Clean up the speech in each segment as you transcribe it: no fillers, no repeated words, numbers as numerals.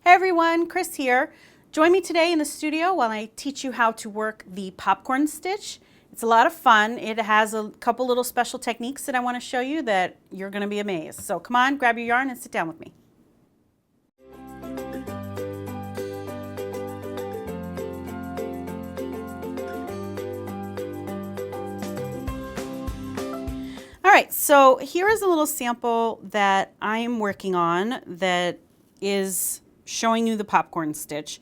Hey everyone, Chris here. Join me today in the studio while I teach you how to work the popcorn stitch. It's a lot of fun. It has a couple little special techniques that I want to show you that you're going to be amazed. So come on, grab your yarn and sit down with me. All right, so here is a little sample that I'm working on that is showing you the popcorn stitch.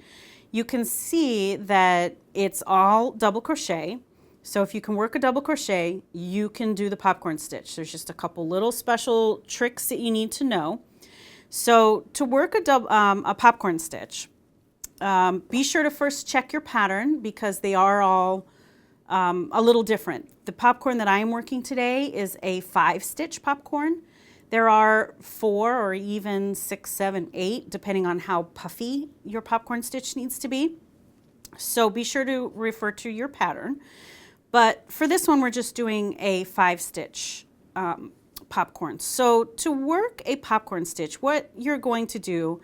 You can see that it's all double crochet. So if you can work a double crochet, you can do the popcorn stitch. There's just a couple little special tricks that you need to know. So to work a popcorn stitch, be sure to first check your pattern because they are all a little different. The popcorn that I am working today is a 5-stitch popcorn. There are 4 or even 6, 7, 8, depending on how puffy your popcorn stitch needs to be. So be sure to refer to your pattern. But for this one, we're just doing a 5-stitch popcorn. So to work a popcorn stitch, what you're going to do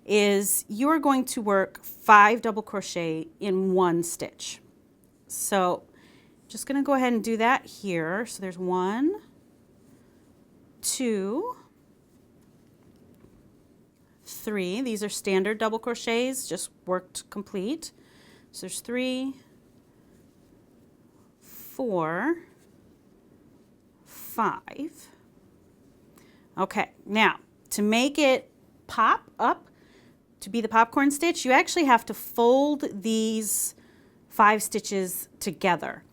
is you're going to work 5 double crochet in 1 stitch. So just going to go ahead and do that here. So there's 1, 2, 3. These are standard double crochets, just worked complete. So there's 3, 4, 5. Okay, now to make it pop up to be the popcorn stitch, you actually have to fold these 5 stitches together.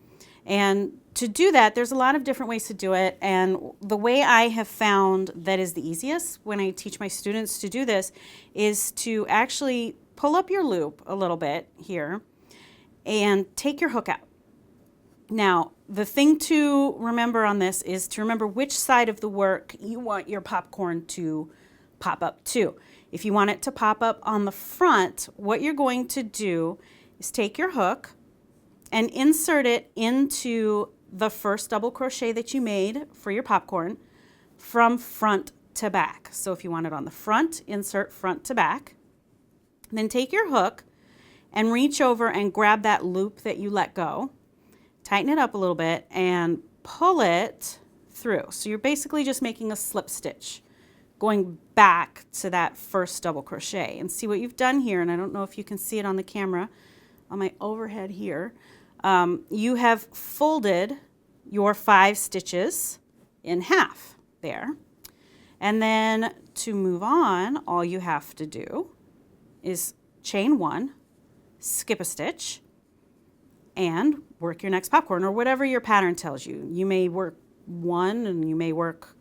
And to do that, there's a lot of different ways to do it, and the way I have found that is the easiest when I teach my students to do this is to actually pull up your loop a little bit here and take your hook out. Now, the thing to remember on this is to remember which side of the work you want your popcorn to pop up to. If you want it to pop up on the front, what you're going to do is take your hook and insert it into the first double crochet that you made for your popcorn from front to back. So if you want it on the front, insert front to back. Then take your hook and reach over and grab that loop that you let go. Tighten it up a little bit and pull it through. So you're basically just making a slip stitch going back to that first double crochet. And see what you've done here, and I don't know if you can see it on the camera, on my overhead here. You have folded your 5 stitches in half there. And then to move on, all you have to do is chain 1, skip a stitch, and work your next popcorn, or whatever your pattern tells you. You may work 1 and you may work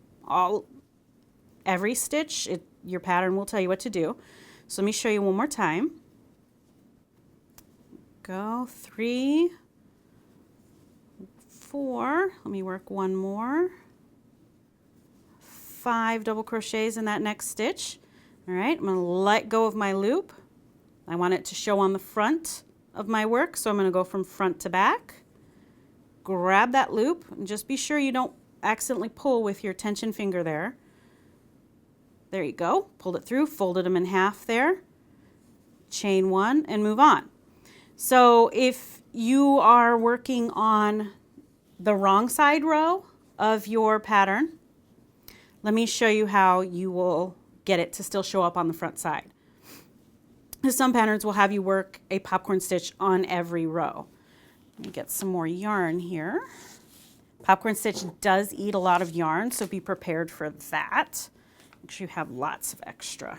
every stitch. Your pattern will tell you what to do. So let me show you one more time. Go 3, 4, let me work 1 more, 5 double crochets in that next stitch. All right, I'm going to let go of my loop. I want it to show on the front of my work, so I'm going to go from front to back, grab that loop, and just be sure you don't accidentally pull with your tension finger there. There you go, pulled it through, folded them in half there, chain 1, and move on. So if you are working on the wrong side row of your pattern, let me show you how you will get it to still show up on the front side. Some patterns will have you work a popcorn stitch on every row. Let me get some more yarn here. Popcorn stitch does eat a lot of yarn, so be prepared for that. Make sure you have lots of extra.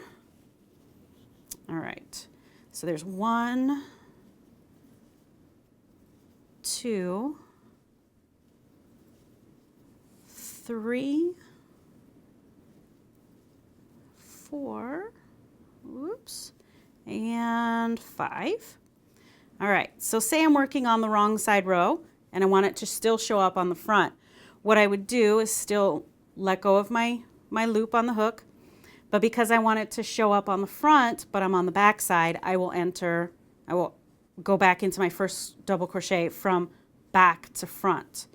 All right, so there's 1, 2, 3, 4, whoops, and 5. All right, so say I'm working on the wrong side row and I want it to still show up on the front. What I would do is still let go of my loop on the hook, but because I want it to show up on the front, but I'm on the back side, I will go back into my first double crochet from back to front.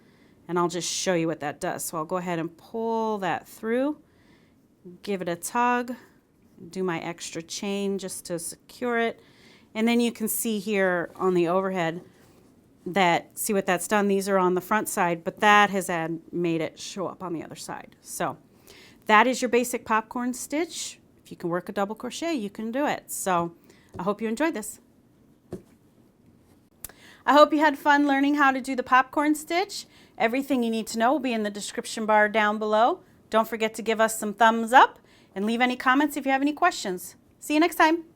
And I'll just show you what that does. So I'll go ahead and pull that through, give it a tug, Do my extra chain just to secure it. And then you can see here on the overhead that, see what that's done? These are on the front side, but that has made it show up on the other side. So that is your basic popcorn stitch. If you can work a double crochet, you can do it. So I hope you enjoyed this. I hope you had fun learning how to do the popcorn stitch. Everything you need to know will be in the description bar down below. Don't forget to give us some thumbs up and leave any comments if you have any questions. See you next time.